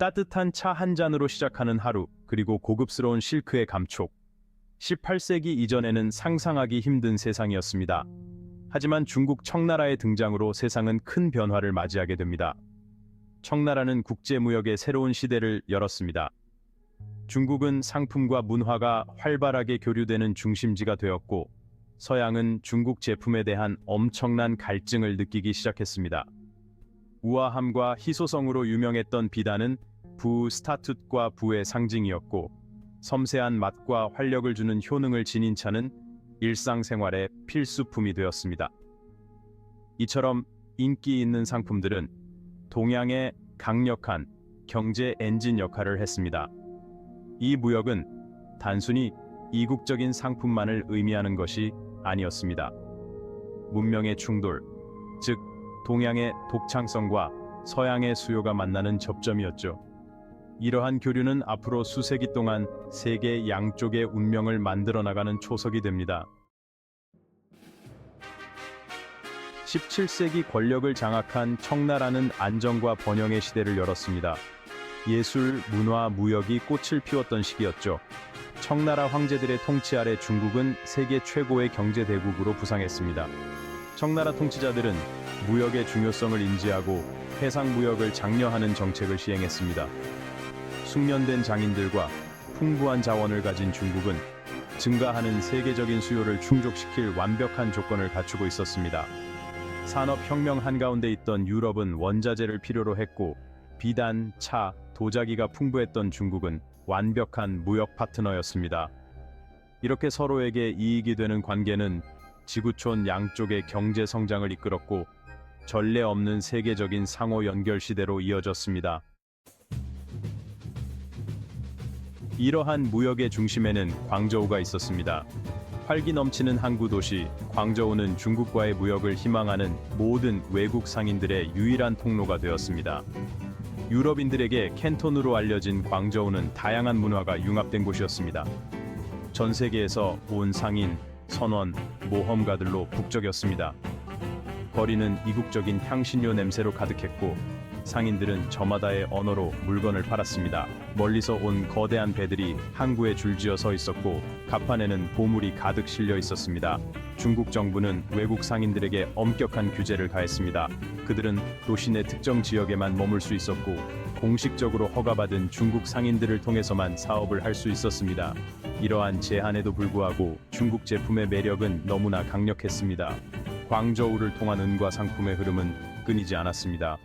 따뜻한 차 한 잔으로 시작하는 하루, 그리고 고급스러운 실크의 감촉. 18세기 이전에는 상상하기 힘든 세상이었습니다. 하지만 중국 청나라의 등장으로 세상은 큰 변화를 맞이하게 됩니다. 청나라는 국제무역의 새로운 시대를 열었습니다. 중국은 상품과 문화가 활발하게 교류되는 중심지가 되었고, 서양은 중국 제품에 대한 엄청난 갈증을 느끼기 시작했습니다. 우아함과 희소성으로 유명했던 비단은 스타투트과 부의 상징이었고, 섬세한 맛과 활력을 주는 효능을 지닌 차는 일상생활의 필수품이 되었습니다. 이처럼 인기 있는 상품들은 동양의 강력한 경제 엔진 역할을 했습니다. 이 무역은 단순히 이국적인 상품만을 의미하는 것이 아니었습니다. 문명의 충돌, 즉 동양의 독창성과 서양의 수요가 만나는 접점이었죠. 이러한 교류는 앞으로 수세기 동안 세계 양쪽의 운명을 만들어 나가는 초석이 됩니다. 17세기 권력을 장악한 청나라는 안정과 번영의 시대를 열었습니다. 예술, 문화, 무역이 꽃을 피웠던 시기였죠. 청나라 황제들의 통치 아래 중국은 세계 최고의 경제 대국으로 부상했습니다. 청나라 통치자들은 무역의 중요성을 인지하고 해상 무역을 장려하는 정책을 시행했습니다. 숙련된 장인들과 풍부한 자원을 가진 중국은 증가하는 세계적인 수요를 충족시킬 완벽한 조건을 갖추고 있었습니다. 산업혁명 한가운데 있던 유럽은 원자재를 필요로 했고, 비단, 차, 도자기가 풍부했던 중국은 완벽한 무역 파트너였습니다. 이렇게 서로에게 이익이 되는 관계는 지구촌 양쪽의 경제 성장을 이끌었고, 전례 없는 세계적인 상호 연결 시대로 이어졌습니다. 이러한 무역의 중심에는 광저우가 있었습니다. 활기 넘치는 항구 도시 광저우는 중국과의 무역을 희망하는 모든 외국 상인들의 유일한 통로가 되었습니다. 유럽인들에게 캔톤으로 알려진 광저우는 다양한 문화가 융합된 곳이었습니다. 전 세계에서 온 상인, 선원, 모험가들로 북적였습니다. 거리는 이국적인 향신료 냄새로 가득했고, 상인들은 저마다의 언어로 물건을 팔았습니다. 멀리서 온 거대한 배들이 항구에 줄지어 서 있었고, 갑판에는 보물이 가득 실려 있었습니다. 중국 정부는 외국 상인들에게 엄격한 규제를 가했습니다. 그들은 도시 내 특정 지역에만 머물 수 있었고, 공식적으로 허가받은 중국 상인들을 통해서만 사업을 할 수 있었습니다. 이러한 제한에도 불구하고 중국 제품의 매력은 너무나 강력했습니다. 광저우를 통한 은과 상품의 흐름은 끊이지 않았습니다.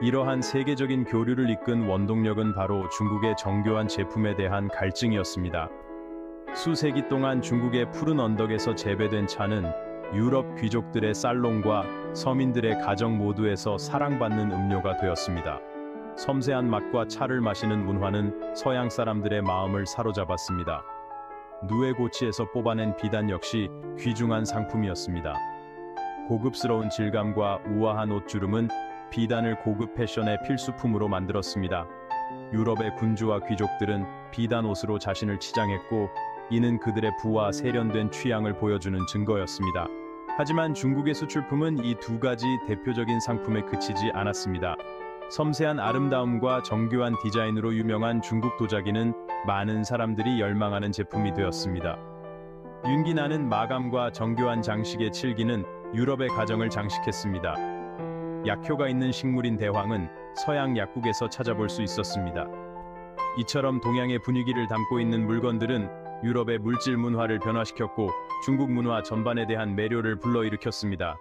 이러한 세계적인 교류를 이끈 원동력은 바로 중국의 정교한 제품에 대한 갈증이었습니다. 수세기 동안 중국의 푸른 언덕에서 재배된 차는 유럽 귀족들의 살롱과 서민들의 가정 모두에서 사랑받는 음료가 되었습니다. 섬세한 맛과 차를 마시는 문화는 서양 사람들의 마음을 사로잡았습니다. 누에고치에서 뽑아낸 비단 역시 귀중한 상품이었습니다. 고급스러운 질감과 우아한 옷주름은 비단을 고급 패션의 필수품으로 만들었습니다. 유럽의 군주와 귀족들은 비단 옷으로 자신을 치장했고, 이는 그들의 부와 세련된 취향을 보여주는 증거였습니다. 하지만 중국의 수출품은 이 두 가지 대표적인 상품에 그치지 않았습니다. 섬세한 아름다움과 정교한 디자인으로 유명한 중국 도자기는 많은 사람들이 열망하는 제품이 되었습니다. 윤기 나는 마감과 정교한 장식의 칠기는 유럽의 가정을 장식했습니다. 약효가 있는 식물인 대황은 서양 약국에서 찾아볼 수 있었습니다. 이처럼 동양의 분위기를 담고 있는 물건들은 유럽의 물질 문화를 변화시켰고, 중국 문화 전반에 대한 매료를 불러일으켰습니다.